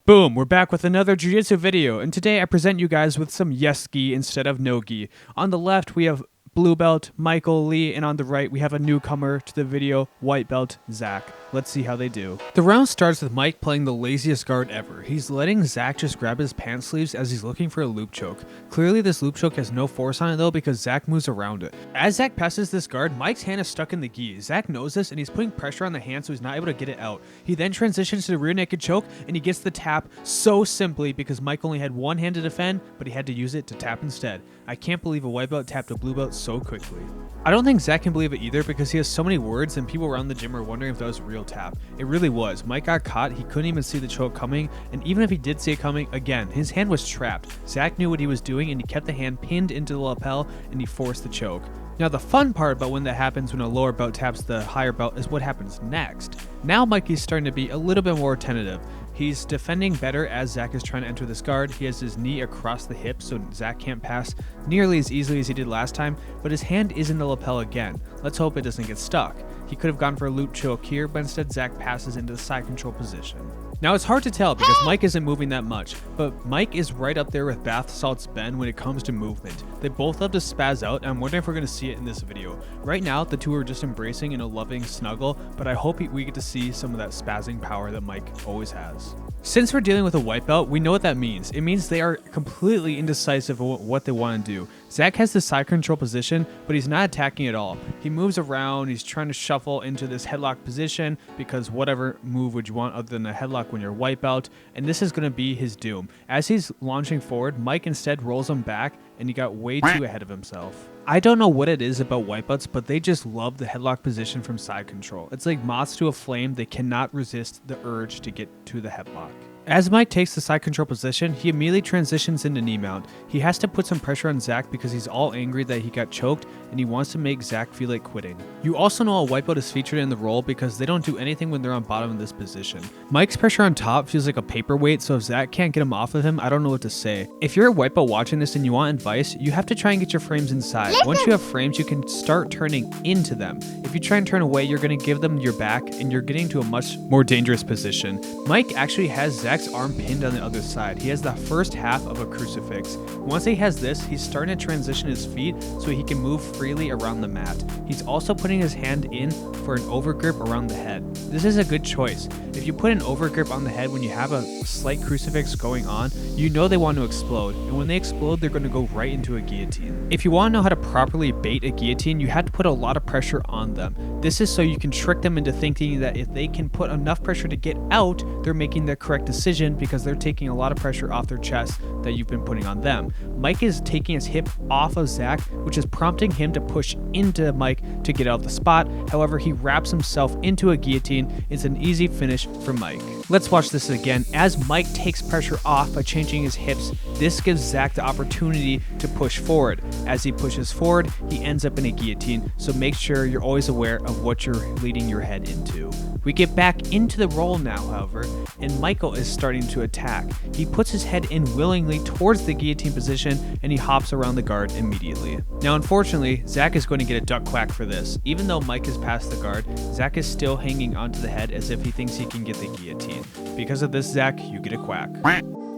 Boom, we're back with another jiu-jitsu video, and today I present you guys with some yes gi instead of no gi. On the left, we have blue belt Michael Lee, and on the right, we have a newcomer to the video, white belt Zach. Let's see how they do. The round starts with Mike playing the laziest guard ever. He's letting Zach just grab his pants sleeves as he's looking for a loop choke. Clearly this loop choke has no force on it though because Zach moves around it. As Zach passes this guard, Mike's hand is stuck in the gi. Zach knows this and he's putting pressure on the hand so he's not able to get it out. He then transitions to the rear naked choke and he gets the tap so simply because Mike only had one hand to defend, but he had to use it to tap instead. I can't believe a white belt tapped a blue belt so quickly. I don't think Zach can believe it either because he has so many words and people around the gym are wondering if that was a real tap. It really was. Mike got caught, he couldn't even see the choke coming, and even if he did see it coming, again, his hand was trapped. Zach knew what he was doing and he kept the hand pinned into the lapel and he forced the choke. Now the fun part about when that happens when a lower belt taps the higher belt is what happens next. Now Mikey's starting to be a little bit more tentative. He's defending better as Zach is trying to enter this guard. He has his knee across the hip so Zach can't pass nearly as easily as he did last time, but his hand is in the lapel again. Let's hope it doesn't get stuck. He could have gone for a loop choke here, but instead Zach passes into the side control position. Now it's hard to tell because Mike isn't moving that much, but Mike is right up there with Bath Salt's Ben when it comes to movement. They both love to spaz out, and I'm wondering if we're going to see it in this video. Right now, the two are just embracing in a loving snuggle, but I hope we get to see some of that spazzing power that Mike always has. Since we're dealing with a white belt, we know what that means. It means they are completely indecisive of what they want to do. Zach has the side control position, but he's not attacking at all. He moves around, he's trying to shuffle into this headlock position because whatever move would you want other than a headlock when you're white belt, and this is going to be his doom. As he's launching forward, Mike instead rolls him back, and he got way too ahead of himself. I don't know what it is about white belts, but they just love the headlock position from side control. It's like moths to a flame, they cannot resist the urge to get to the headlock. As Mike takes the side control position, he immediately transitions into knee mount. He has to put some pressure on Zach because he's all angry that he got choked and he wants to make Zach feel like quitting. You also know a white belt is featured in the roll because they don't do anything when they're on bottom of this position. Mike's pressure on top feels like a paperweight, so if Zach can't get him off of him, I don't know what to say. If you're a white belt watching this and you want advice, you have to try and get your frames inside. Once you have frames, you can start turning into them. If you try and turn away, you're going to give them your back and you're getting to a much more dangerous position. Mike actually has Zach's arm pinned on the other side. He has the first half of a crucifix. Once he has this, he's starting to transition his feet so he can move freely around the mat. He's also putting his hand in for an overgrip around the head. This is a good choice. If you put an overgrip on the head when you have a slight crucifix going on, you know they want to explode, and when they explode, they're going to go right into a guillotine. If you want to know how to properly bait a guillotine, you have to put a lot of pressure on them. This is so you can trick them into thinking that if they can put enough pressure to get out, they're making the correct decision because they're taking a lot of pressure off their chest that you've been putting on them. Mike is taking his hip off of Zach, which is prompting him to push into Mike to get out of the spot. However, he wraps himself into a guillotine. It's an easy finish for Mike. Let's watch this again. As Mike takes pressure off by changing his hips, this gives Zach the opportunity to push forward. As he pushes forward, he ends up in a guillotine, so make sure you're always aware of what you're leading your head into. We get back into the roll now, however, and Michael is starting to attack. He puts his head in willingly towards the guillotine position and he hops around the guard immediately. Now unfortunately, Zach is going to get a duck quack for this. Even though Mike has passed the guard, Zach is still hanging onto the head as if he thinks he can get the guillotine. Because of this, Zach, you get a quack.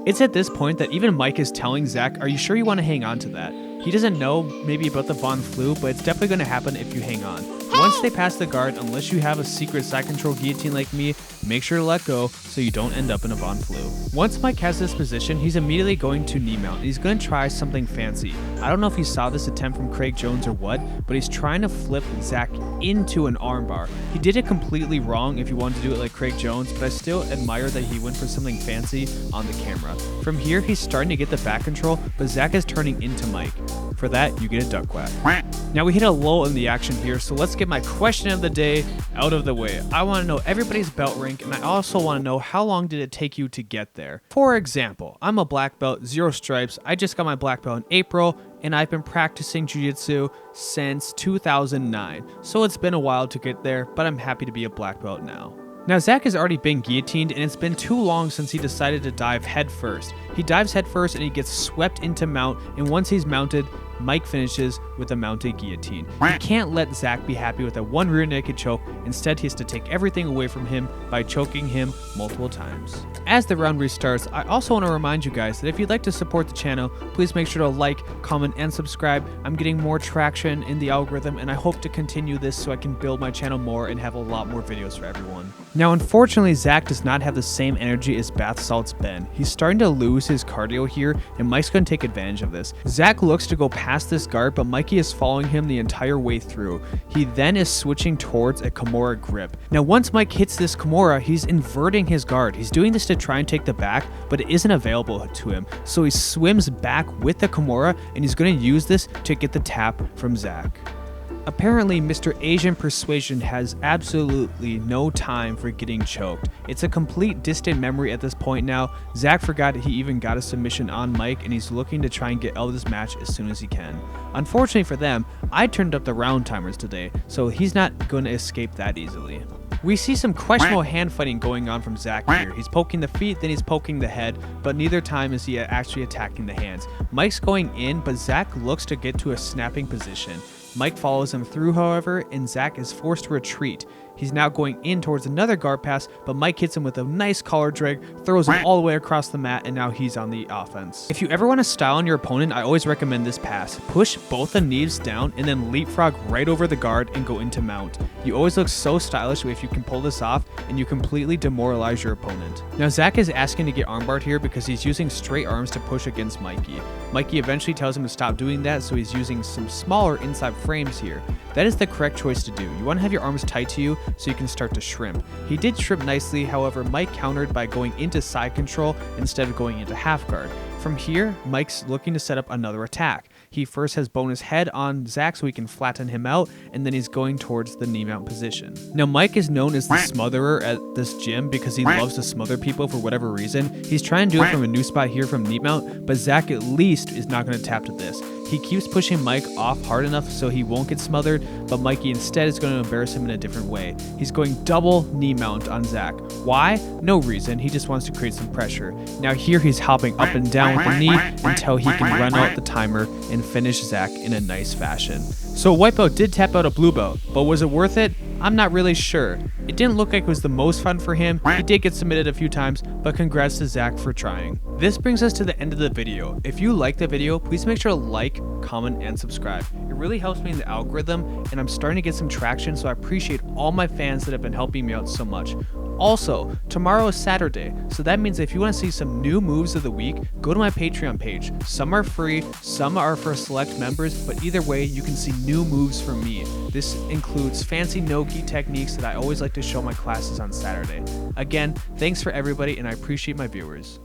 It's at this point that even Mike is telling Zach, are you sure you want to hang on to that? He doesn't know maybe about the Von Flu, but it's definitely going to happen if you hang on. Once they pass the guard, unless you have a secret side control guillotine like me, make sure to let go so you don't end up in a Von Flu. Once Mike has this position, he's immediately going to knee mount. He's going to try something fancy. I don't know if he saw this attempt from Craig Jones or what, but he's trying to flip Zach into an armbar. He did it completely wrong if you wanted to do it like Craig Jones, but I still admire that he went for something fancy on the camera. From here, he's starting to get the back control, but Zach is turning into Mike. For that, you get a duck quack. Now we hit a lull in the action here, so let's get my question of the day out of the way. I want to know everybody's belt rank, and I also want to know how long did it take you to get there. For example, I'm a black belt, 0 stripes. I just got my black belt in April, and I've been practicing jiu-jitsu since 2009. So it's been a while to get there, but I'm happy to be a black belt now. Now Zach has already been guillotined and it's been too long since he decided to dive head first. He dives head first and he gets swept into mount, and once he's mounted, Mike finishes with a mounted guillotine. He can't let Zach be happy with a one rear naked choke. Instead, he has to take everything away from him by choking him multiple times. As the round restarts, I also want to remind you guys that if you'd like to support the channel, please make sure to like, comment, and subscribe. I'm getting more traction in the algorithm, and I hope to continue this so I can build my channel more and have a lot more videos for everyone. Now, unfortunately, Zach does not have the same energy as Bath Salt's Ben. He's starting to lose his cardio here, and Mike's going to take advantage of this. Zach looks to go past this guard, but Mikey is following him the entire way through. He then is switching towards a Kimura grip. Now, once Mike hits this Kimura, he's inverting his guard. He's doing this to try and take the back, but it isn't available to him. So he swims back with the Kimura, and he's going to use this to get the tap from Zach. Apparently, Mr. Asian Persuasion has absolutely no time for getting choked. It's a complete distant memory at this point now. Zach forgot he even got a submission on Mike, and he's looking to try and get out of this match as soon as he can. Unfortunately for them, I turned up the round timers today, so he's not going to escape that easily. We see some questionable hand fighting going on from Zach here. He's poking the feet, then he's poking the head, but neither time is he actually attacking the hands. Mike's going in, but Zach looks to get to a snapping position. Mike follows him through, however, and Zach is forced to retreat. He's now going in towards another guard pass, but Mike hits him with a nice collar drag, throws him all the way across the mat, and now he's on the offense. If you ever want to style on your opponent, I always recommend this pass. Push both the knees down and then leapfrog right over the guard and go into mount. You always look so stylish if you can pull this off, and you completely demoralize your opponent. Now Zach is asking to get armbarred here because he's using straight arms to push against Mikey. Mikey eventually tells him to stop doing that, so he's using some smaller inside frames here. That is the correct choice to do. You want to have your arms tight to you so you can start to shrimp. He did shrimp nicely, however, Mike countered by going into side control instead of going into half guard. From here, Mike's looking to set up another attack. He first has bonus head on Zach so he can flatten him out, and then he's going towards the knee mount position. Now, Mike is known as the smotherer at this gym because he loves to smother people for whatever reason. He's trying to do it from a new spot here from knee mount, but Zach at least is not going to tap to this. He keeps pushing Mike off hard enough so he won't get smothered, but Mikey instead is going to embarrass him in a different way. He's going double knee mount on Zach. Why? No reason. He just wants to create some pressure. Now here he's hopping up and down with the knee until he can run out the timer and finish Zach in a nice fashion. So a white belt did tap out a blue belt, but was it worth it? I'm not really sure. It didn't look like it was the most fun for him. He did get submitted a few times, but congrats to Zach for trying. This brings us to the end of the video. If you like the video, please make sure to like, comment, and subscribe. It really helps me in the algorithm, and I'm starting to get some traction, so I appreciate all my fans that have been helping me out so much. Also, tomorrow is Saturday, so that means if you want to see some new moves of the week, go to my Patreon page. Some are free, some are for select members, but either way, you can see new moves from me. This includes fancy no-gi techniques that I always like to show my classes on Saturday. Again, thanks for everybody, and I appreciate my viewers.